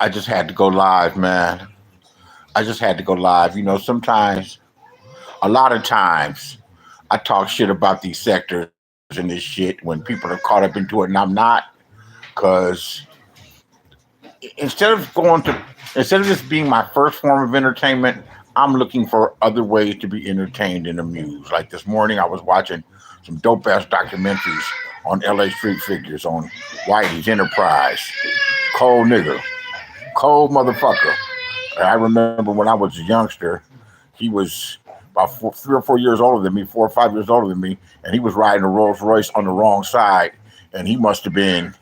I just had to go live, man. I just had to go live. You know, sometimes, a lot of times, I talk shit about these sectors and this shit when people are caught up into it and I'm not. Because instead of going to, instead of this being my first form of entertainment, I'm looking for other ways to be entertained and amused. Like this morning, I was watching some dope ass documentaries on LA street figures on Whitey's Enterprise. Cold nigga, cold motherfucker. I remember when I was a youngster, he was about 3 or 4 years older than me, 4 or 5 years older than me, and he was riding a Rolls Royce on the wrong side, and he must have been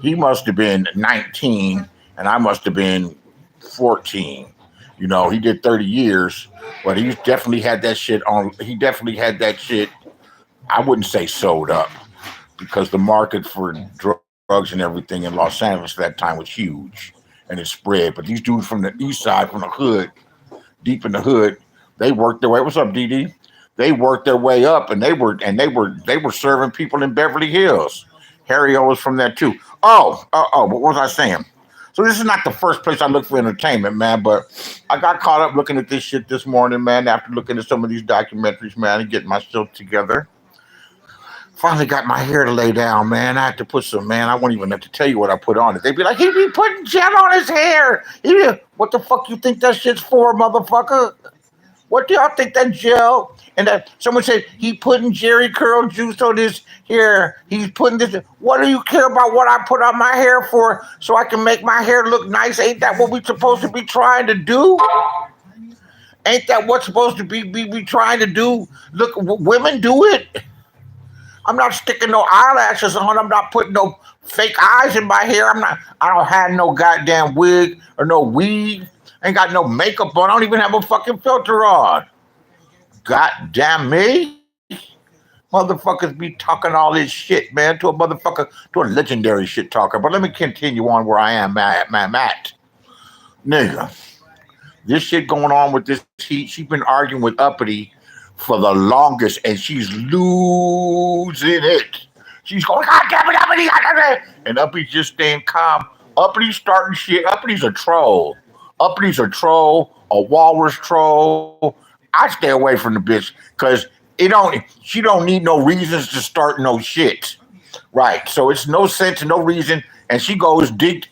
19, and I must have been 14. You know, he did 30 years, but he definitely had that shit on. He definitely had that shit. I wouldn't say sold up because the market for drugs and everything in Los Angeles at that time was huge and it spread. But these dudes from the east side, from the hood, deep in the hood, they worked their way. What's up, DD? They worked their way up, and they were serving people in Beverly Hills. Harry O was from there too. What was I saying? So this is not the first place I look for entertainment, man. But I got caught up looking at this shit this morning, man. After looking at some of these documentaries, man, and getting myself together. Finally got my hair to lay down, man. I had to put some, man. I won't even have to tell you what I put on it. They'd be like, he be putting gel on his hair. What the fuck you think that shit's for, motherfucker? What do y'all think that gel? And that someone said he putting Jerry curl juice on his hair. He's putting this. What do you care about what I put on my hair for? So I can make my hair look nice? Ain't that what we supposed to be trying to do? Ain't that what's supposed to be trying to do? Look, women do it. I'm not sticking no eyelashes on. I'm not putting no fake eyes in my hair. I'm not. I don't have no goddamn wig or no weave. Ain't got no makeup on. I don't even have a fucking filter on. God damn me. Motherfuckers be talking all this shit, man, to a motherfucker, to a legendary shit talker. But let me continue on where I am at. Nigga, this shit going on with this heat. She's been arguing with Uppity for the longest, and she's losing it. She's going, God damn it, Uppity, God damn it. And Uppy's just staying calm. Uppy's starting shit. Uppy's a troll. Uppy's a troll, a walrus troll. I stay away from the bitch because she don't need no reasons to start no shit. Right. So it's no sense and no reason. And she goes deep.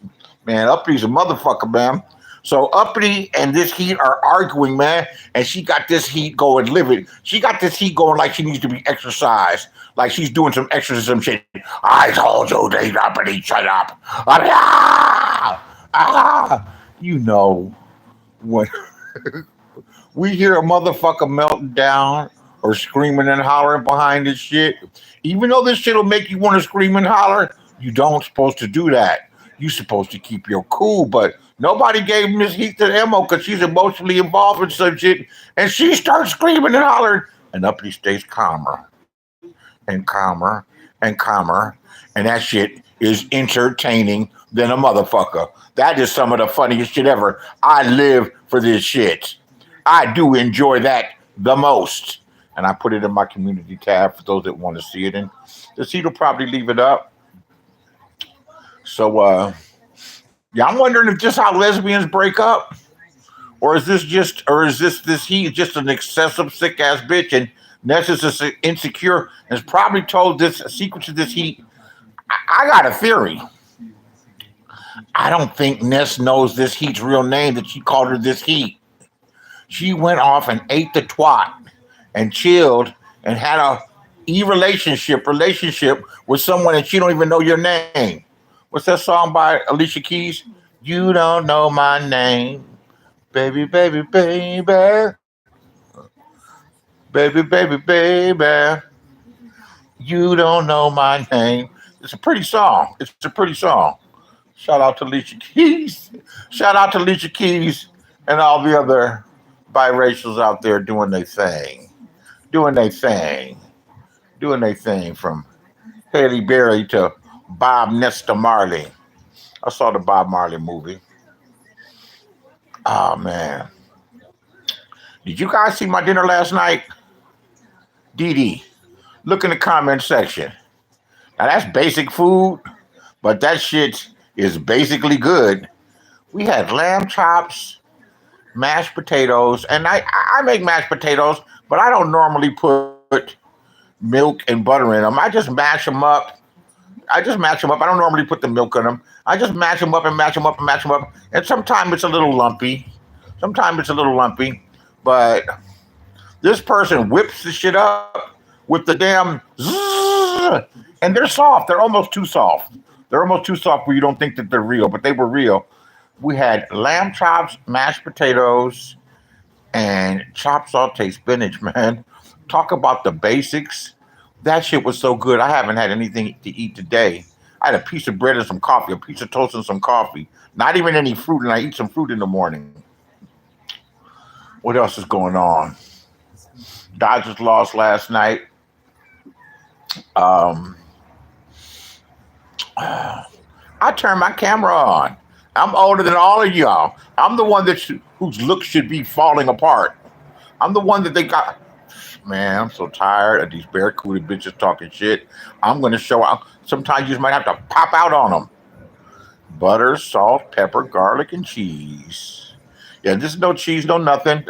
Man, Uppy's a motherfucker, man. So Uppity and this heat are arguing, man, and she got this heat going livid. She got this heat going like she needs to be exercised, like she's doing some exorcism shit. I told you, they Uppity, shut up. You know, when we hear a motherfucker melting down or screaming and hollering behind this shit, even though this shit will make you want to scream and holler, you don't supposed to do that. You supposed to keep your cool, but nobody gave Miss Heath the ammo because she's emotionally involved with some shit, and she starts screaming and hollering, and Uppity stays calmer and calmer and calmer, and that shit is entertaining than a motherfucker. That is some of the funniest shit ever. I live for this shit. I do enjoy that the most. And I put it in my community tab for those that want to see it. And the seat will probably leave it up. So, yeah, I'm wondering if just how lesbians break up, or is this he just an excessive sick ass bitch, and Ness is insecure and has probably told this secret to this heat. I got a theory. I don't think Ness knows this heat's real name that she called her this heat. She went off and ate the twat and chilled and had a relationship with someone and she don't even know your name. What's that song by Alicia Keys? You don't know my name, baby, baby, baby, baby, baby, baby. You don't know my name. It's a pretty song. It's a pretty song. Shout out to Alicia Keys. Shout out to Alicia Keys and all the other biracials out there doing their thing. Doing their thing. Doing their thing from Haley Berry to Bob Nestor Marley. I saw the Bob Marley movie. Oh, man. Did you guys see my dinner last night? Dee, look in the comment section. Now, that's basic food, but that shit is basically good We had lamb chops, mashed potatoes, and I make mashed potatoes, but I don't normally put milk and butter in them. I just mash them up. I just mash them up. I don't normally put the milk in them. I just mash them up and mash them up and mash them up. And sometimes it's a little lumpy. Sometimes it's a little lumpy. But this person whips the shit up with the damn zzz, and they're soft. They're almost too soft. They're almost too soft where you don't think that they're real, but they were real. We had lamb chops, mashed potatoes, and chopped sauteed spinach, man. Talk about the basics. That shit was so good. I haven't had anything to eat today. I had a piece of bread and some coffee, a piece of toast and some coffee. Not even any fruit, and I eat some fruit in the morning. What else is going on? Dodgers lost last night. Um, I turned my camera on. I'm older than all of y'all. I'm the one whose looks should be falling apart. I'm the one that they got. Man, I'm so tired of these barracuda bitches talking shit. I'm going to show out. Sometimes you just might have to pop out on them. Butter, salt, pepper, garlic, and cheese. Yeah, this is no cheese, no nothing.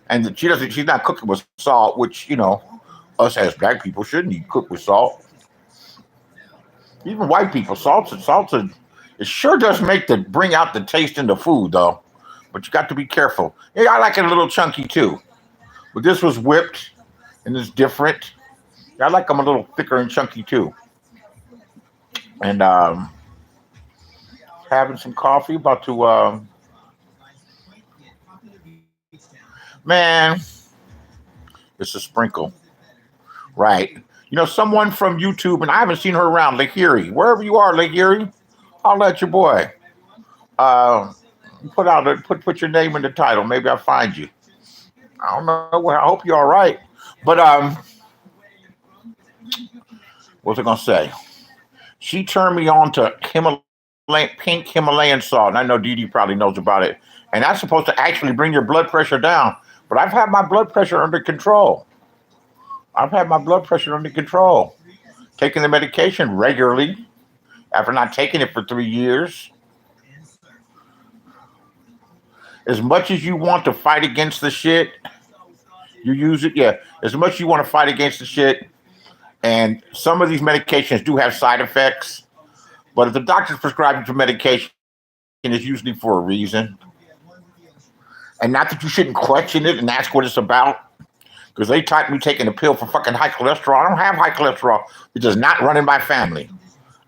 And she's not cooking with salt, which, us as black people shouldn't eat cooked with salt. Even white people, it sure does bring out the taste in the food, though. But you got to be careful. Yeah, I like it a little chunky, too. But this was whipped, and it's different. I like them a little thicker and chunky, too. And having some coffee, about to... man, it's a sprinkle. Right. Someone from YouTube, and I haven't seen her around, Lake Erie. Wherever you are, Lake Erie, I'll let your boy. Put your name in the title. Maybe I'll find you. I don't know. I hope you're all right. But what was I gonna say? She turned me on to pink Himalayan salt, and I know Dee Dee probably knows about it. And that's supposed to actually bring your blood pressure down. But I've had my blood pressure under control. Taking the medication regularly after not taking it for 3 years. As much as you want to fight against the shit, you use it. Yeah, as much as you want to fight against the shit, and some of these medications do have side effects, but if the doctor's prescribing for medication, it's usually for a reason. And not that you shouldn't question it and ask what it's about, because they taught me taking a pill for fucking high cholesterol. I don't have high cholesterol. It does not run in my family.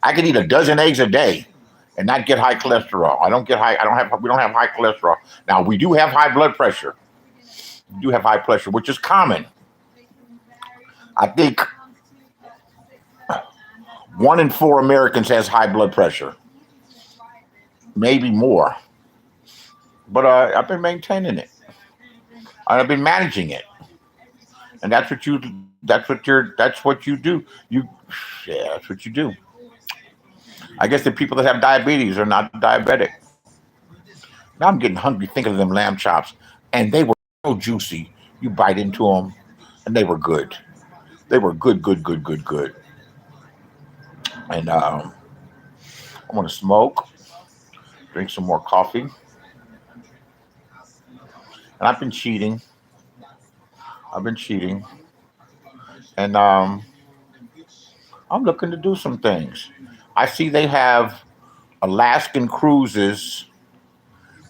I can eat a dozen eggs a day and not get high cholesterol. We don't have high cholesterol. Now, we do have high blood pressure. We do have high pressure, which is common. I think 1 in 4 Americans has high blood pressure. Maybe more. But I've been maintaining it. I've been managing it. And that's what you do. That's what you do. That's what you do. I guess the people that have diabetes are not diabetic. Now I'm getting hungry thinking of them lamb chops. And they were so juicy. You bite into them, and they were good. They were good. And I want to smoke, drink some more coffee. And I've been cheating. And I'm looking to do some things. I see they have Alaskan cruises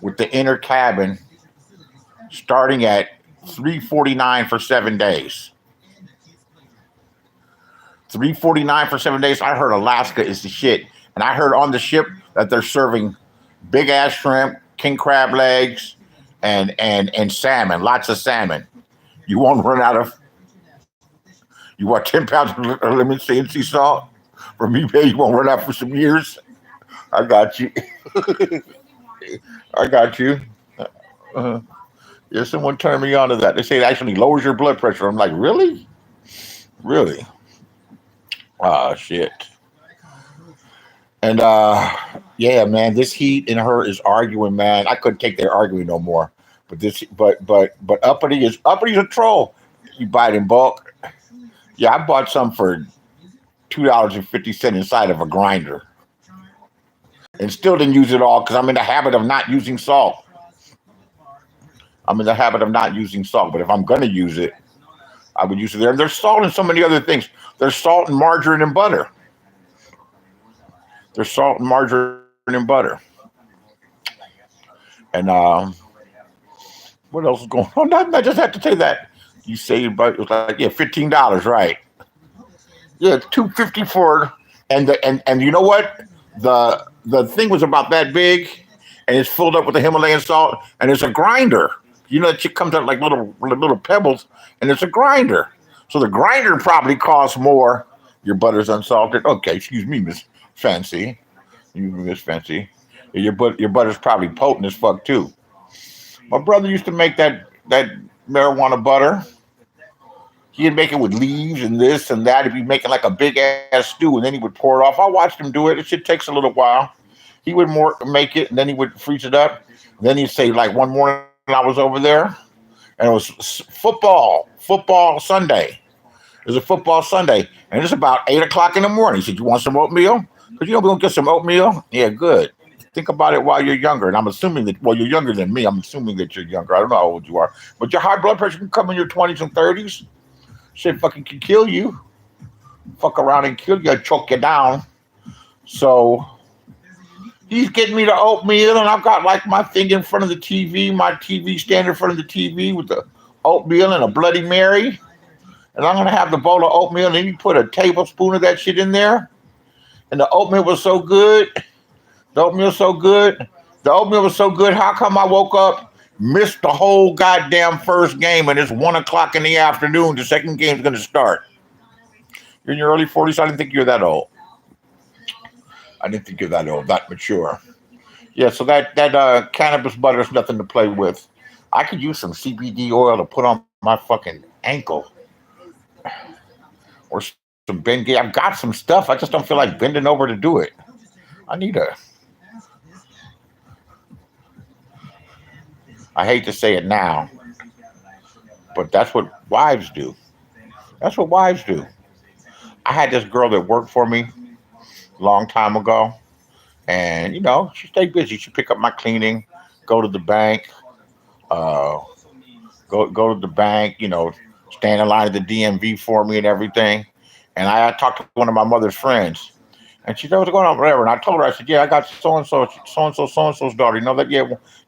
with the inner cabin starting at $349 for 7 days. $349 for 7 days. I heard Alaska is the shit. And I heard on the ship that they're serving big ass shrimp, king crab legs, and salmon, lots of salmon. You won't run out of. You want 10 pounds of lemon sea salt from eBay? You won't run out for some years. I got you. Yeah, someone turned me on to that. They say it actually lowers your blood pressure. I'm like, really? Ah, shit. And yeah, man, this heat in her is arguing, man. I couldn't take their arguing no more. But Uppity Uppity is a troll. You buy it in bulk. Yeah, I bought some for $2.50 inside of a grinder. and still didn't use it all because I'm in the habit of not using salt. I'm in the habit of not using salt, but if I'm going to use it, I would use it there. And there's salt in so many other things. There's salt in margarine and butter. There's salt in margarine and butter. And what else is going on? I just have to say that. You say about it was like, yeah, $15, right? Yeah, it's $2.50 for and you know what? The thing was about that big, and it's filled up with the Himalayan salt, and it's a grinder. You know, that shit comes out like little pebbles, and it's a grinder. So the grinder probably costs more. Your butter's unsalted. Okay, excuse me, Miss Fancy. You Miss Fancy. Your butter's probably potent as fuck too. My brother used to make that marijuana butter. He'd make it with leaves and this and that. He'd be making like a big ass stew, and then he would pour it off. I watched him do it. It shit takes a little while. He would make it, and then he would freeze it up. Then he'd say, like one morning I was over there, and it was football Sunday. It was a football Sunday, and it's about 8:00 in the morning. He said, "You want some oatmeal? Because we're gonna get some oatmeal." Yeah, good. Think about it while you're younger, and I'm assuming that. Well, you're younger than me. I'm assuming that you're younger. I don't know how old you are, but your high blood pressure can come in your 20s and 30s. Shit fucking can kill you. Fuck around and kill you, choke you down. So he's getting me the oatmeal, and I've got like my thing in front of the TV, my TV stand in front of the TV with the oatmeal and a Bloody Mary. And I'm gonna have the bowl of oatmeal, and then you put a tablespoon of that shit in there. And the oatmeal was so good. The oatmeal was so good. The oatmeal was so good. How come I woke up, missed the whole goddamn first game, and it's 1:00 in the afternoon? The second game's gonna start. You're in your early 40s. I didn't think you're that old. I didn't think you're that old, that mature. Yeah, so that cannabis butter is nothing to play with. I could use some CBD oil to put on my fucking ankle. Or some Bengay. I've got some stuff. I just don't feel like bending over to do it. I hate to say it now, but that's what wives do. That's what wives do. I had this girl that worked for me a long time ago, and you know, she stayed busy. She'd pick up my cleaning, go to the bank, go to the bank, you know, stand in line at the DMV for me and everything. And I talked to one of my mother's friends, and she said, "What's going on?" Whatever. And I told her, I said, "Yeah, I got so-and-so's daughter. You know that?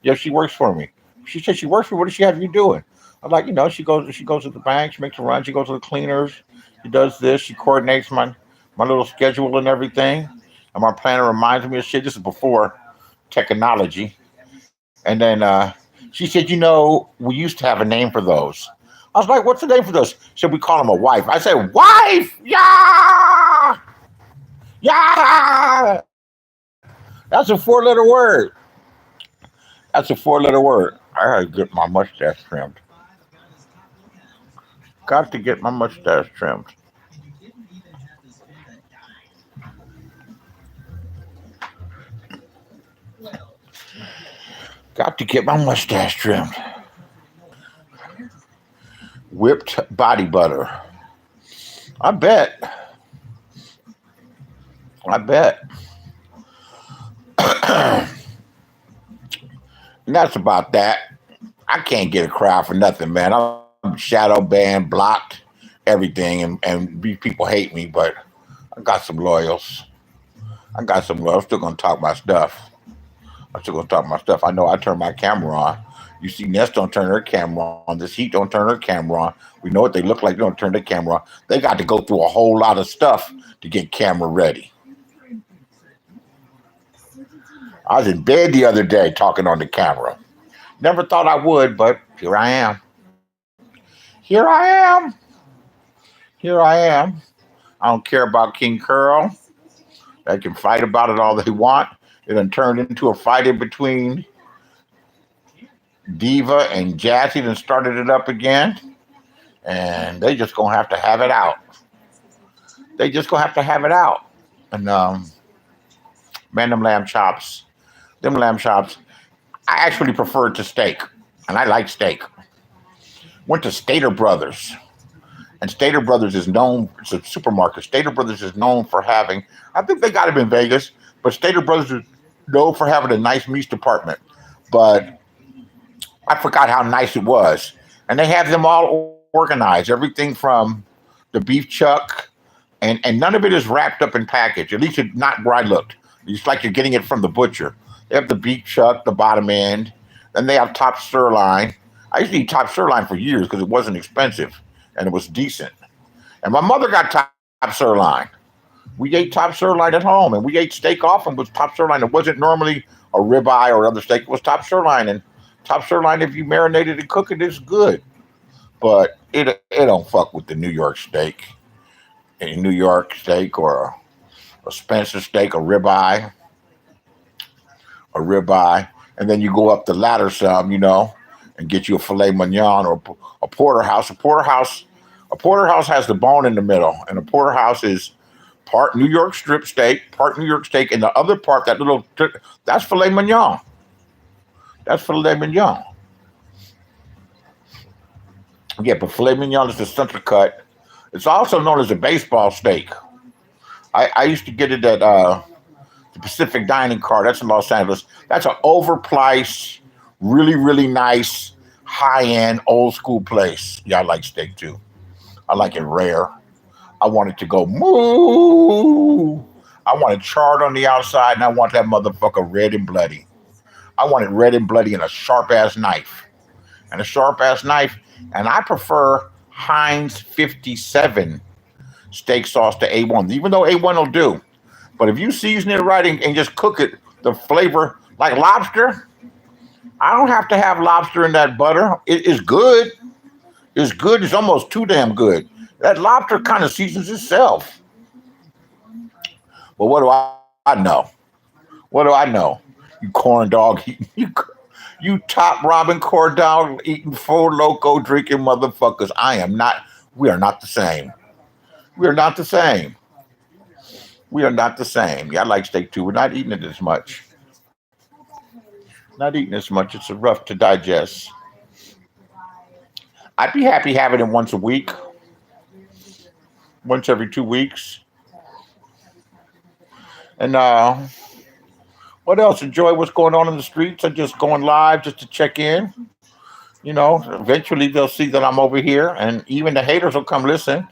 Yeah, she works for me." She said, "She works for me. What does she have you doing?" I'm like, you know, she goes to the bank, she makes a run, she goes to the cleaners, she does this, she coordinates my little schedule and everything. And my planner reminds me of shit. This is before technology. And then she said, "You know, we used to have a name for those." I was like, "What's the name for those?" She said, "We call them a wife." I said, "Wife? Yeah! Yeah!" That's a 4-letter word. That's a 4-letter word. I gotta get my mustache trimmed. Got to get my mustache trimmed. Got to get my mustache trimmed. Whipped body butter. I bet. And that's about that. I can't get a crowd for nothing, man. I'm shadow banned, blocked, everything, and these people hate me, but I got some loyals. I'm still gonna talk my stuff. I know I turn my camera on. You see Ness don't turn her camera on. This Heat don't turn her camera on. We know what they look like. They don't turn their camera on. They got to go through a whole lot of stuff to get camera ready. I was in bed the other day talking on the camera. Never thought I would, but here I am. I don't care about King Curl. They can fight about it all they want. It done turned into a fight in between Diva and Jazzy, and started it up again. And they just gonna have to have it out. And man, them lamb chops, I actually prefer it to steak, and I like steak. Went to Stater Brothers, and Stater Brothers is known, it's a supermarket. Stater Brothers is known for having, I think they got it in Vegas, but Stater Brothers known for having a nice meat department, but I forgot how nice it was. And they have them all organized, everything from the beef chuck, and none of it is wrapped up and packaged. At least not where I looked. It's like you're getting it from the butcher. They have the beef chuck, the bottom end, then they have top sirloin. I used to eat top sirloin for years because it wasn't expensive and it was decent. And my mother got top sirloin. We ate top sirloin at home, and we ate steak often with top sirloin. It wasn't normally a ribeye or other steak. It was top sirloin, and top sirloin, if you marinate it and cook it, it's good. But it don't fuck with the New York steak, a New York steak or a Spencer steak, a ribeye, and then you go up the ladder some, and get you a filet mignon or a porterhouse. A porterhouse has the bone in the middle, and a porterhouse is part New York strip steak, part New York steak, and the other part, that's filet mignon. That's filet mignon. Yeah, but filet mignon is the center cut. It's also known as a baseball steak. I used to get it at the Pacific Dining Car. That's in Los Angeles. That's an overpriced, really, really nice, high-end, old-school place. Yeah, I like steak, too. I like it rare. I want it to go moo. I want it charred on the outside, and I want that motherfucker red and bloody. I want it red and bloody and a sharp-ass knife. And I prefer Heinz 57 steak sauce to A1, even though A1 will do. But if you season it right and just cook it, the flavor, like lobster, I don't have to have lobster in that butter. It is good. It's good. It's almost too damn good. That lobster kind of seasons itself. But what do I know? What do I know? You corn dog eating, you top Robin corn dog eating Four Loco drinking motherfuckers. We are not the same. We are not the same. We are not the same. Yeah, I like steak too. We're not eating it as much. Not eating as much. It's rough to digest. I'd be happy having it once a week, once every 2 weeks. And what else? Enjoy what's going on in the streets. I'm just going live just to check in. Eventually they'll see that I'm over here, and even the haters will come listen.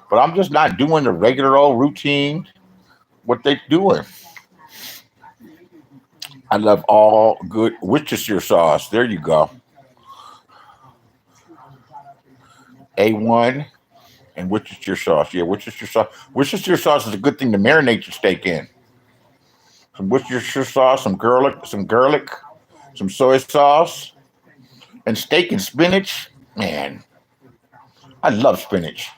But I'm just not doing the regular old routine, what they doing. I love all good Worcestershire sauce. There you go. A1 and Worcestershire sauce. Yeah, Worcestershire sauce. Worcestershire sauce is a good thing to marinate your steak in. Some Worcestershire sauce, some garlic, some soy sauce, and steak and spinach. Man, I love spinach.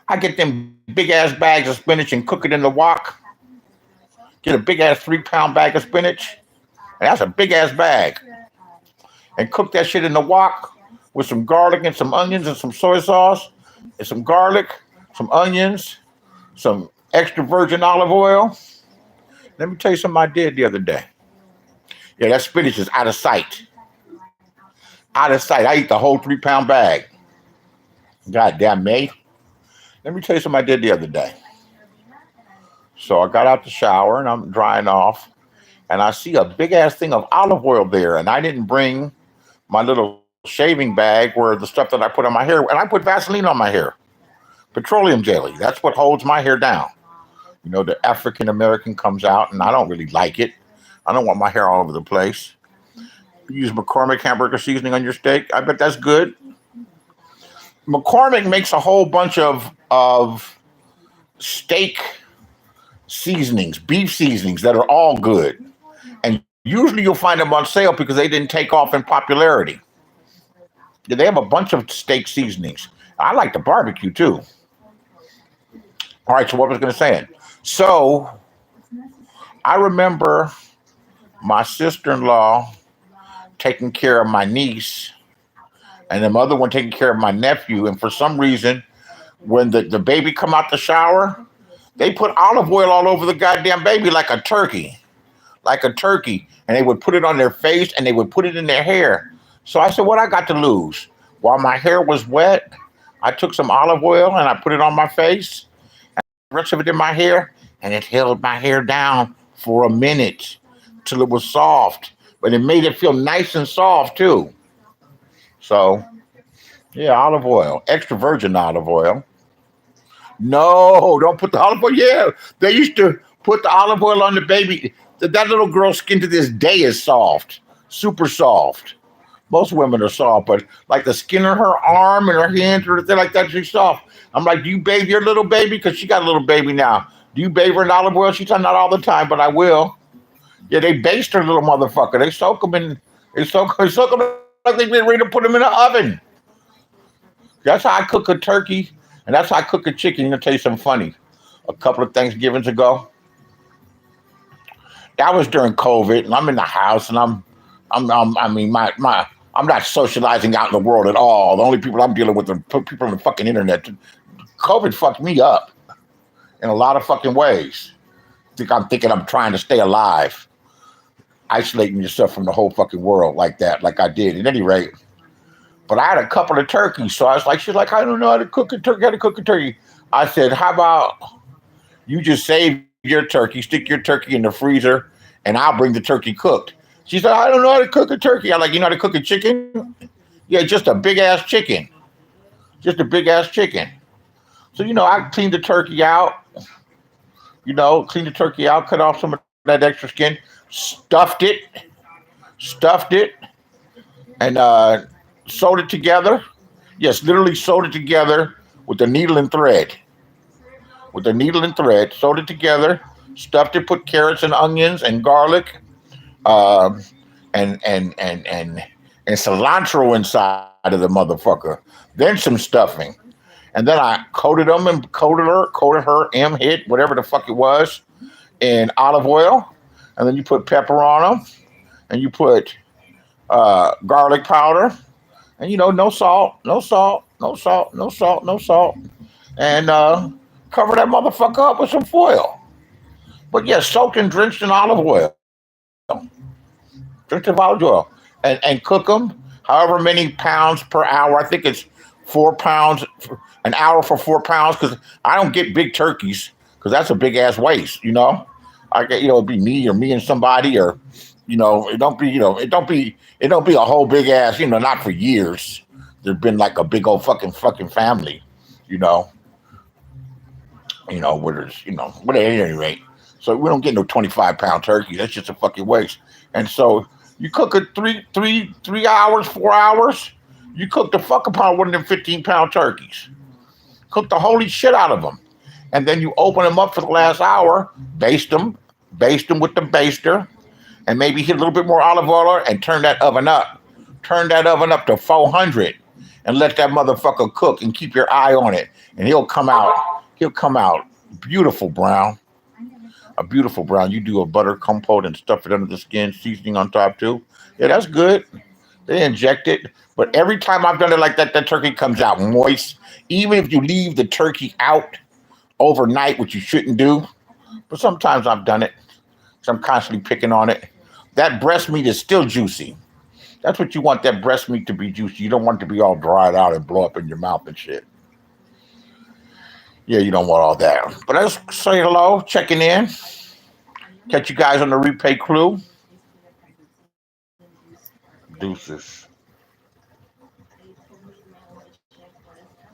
I get them big ass bags of spinach and cook it in the wok. Get a big ass 3-pound bag of spinach. And that's a big ass bag. And cook that shit in the wok with some garlic and some onions and some soy sauce and some garlic, some onions, some extra virgin olive oil. Let me tell you something I did the other day. Yeah, that spinach is out of sight. Out of sight. I eat the whole 3-pound bag. God damn me. Let me tell you something I did the other day. So I got out the shower and I'm drying off, and I see a big ass thing of olive oil there, and I didn't bring my little shaving bag where the stuff that I put on my hair, and I put Vaseline on my hair. Petroleum jelly. That's what holds my hair down. The African American comes out, and I don't really like it. I don't want my hair all over the place. You use McCormick hamburger seasoning on your steak. I bet that's good. McCormick makes a whole bunch of steak seasonings, beef seasonings that are all good. And usually you'll find them on sale because they didn't take off in popularity. Yeah, they have a bunch of steak seasonings. I like the barbecue too. All right, so what was I going to say? So I remember my sister-in-law taking care of my niece and the other one taking care of my nephew. And for some reason, when the baby come out the shower, they put olive oil all over the goddamn baby like a turkey. And they would put it on their face and they would put it in their hair. So I said, what I got to lose? While my hair was wet, I took some olive oil and I put it on my face, and the rest of it in my hair, and it held my hair down for a minute. till it was soft, but it made it feel nice and soft too. So yeah, olive oil, extra virgin olive oil. No, don't put the olive oil. Yeah, they used to put the olive oil on the baby. That little girl's skin to this day is soft, super soft. Most women are soft, but like the skin of her arm and her hands or thing like that, she's soft. I'm like, do you bathe your little baby? Because she got a little baby now. Do you bathe her in olive oil? She's not all the time, but I will. Yeah, they baste her little motherfucker. They soak them in. They soak them like they get ready to put them in the oven. That's how I cook a turkey, and that's how I cook a chicken. I'm gonna tell you something funny. A couple of Thanksgivings ago, that was during COVID, and I'm in the house, and I mean, I'm not socializing out in the world at all. The only people I'm dealing with are people on the fucking internet. COVID fucked me up in a lot of fucking ways. I'm thinking I'm trying to stay alive, isolating yourself from the whole fucking world like that, like I did. At any rate, but I had a couple of turkeys, so I was like, she's like, I don't know how to cook a turkey. How to cook a turkey? I said, how about you just save your turkey, stick your turkey in the freezer, and I'll bring the turkey cooked. She said, I don't know how to cook a turkey. I'm like, you know how to cook a chicken? Yeah, just a big ass chicken. Just a big ass chicken. So, I cleaned the turkey out, cut off some of that extra skin, stuffed it, and sewed it together. Yes, literally sewed it together with the needle and thread. Sewed it together, stuffed it, put carrots and onions and garlic, um, and cilantro inside of the motherfucker. Then some stuffing. And then I coated them and coated her, hit, whatever the fuck it was, in olive oil. And then you put pepper on them, and you put garlic powder, and no salt, and cover that motherfucker up with some foil. But yeah, soaked and drenched in olive oil, and cook them however many pounds per hour. I think it's 4 pounds an hour for 4 pounds because I don't get big turkeys because that's a big ass waste. I get it'd be me or me and somebody or it don't be it don't be a whole big ass not for years. There's been like a big old fucking family, where there's but at any rate. So we don't get no 25-pound turkey. That's just a fucking waste. And so you cook it 3 hours, 4 hours. You cook the fuck upon one of them 15-pound turkeys. Cook the holy shit out of them. And then you open them up for the last hour, baste them with the baster, and maybe hit a little bit more olive oil and turn that oven up. Turn that oven up to 400 and let that motherfucker cook and keep your eye on it. And he'll come out beautiful brown. A beautiful brown. You do a butter compote and stuff it under the skin, seasoning on top too. Yeah, that's good. They inject it. But every time I've done it like that, that turkey comes out moist. Even if you leave the turkey out overnight, which you shouldn't do. But sometimes I've done it. So I'm constantly picking on it. That breast meat is still juicy. That's what you want, that breast meat to be juicy. You don't want it to be all dried out and blow up in your mouth and shit. Yeah, you don't want all that. But let's say hello, checking in. Catch you guys on the replay crew. Deuces.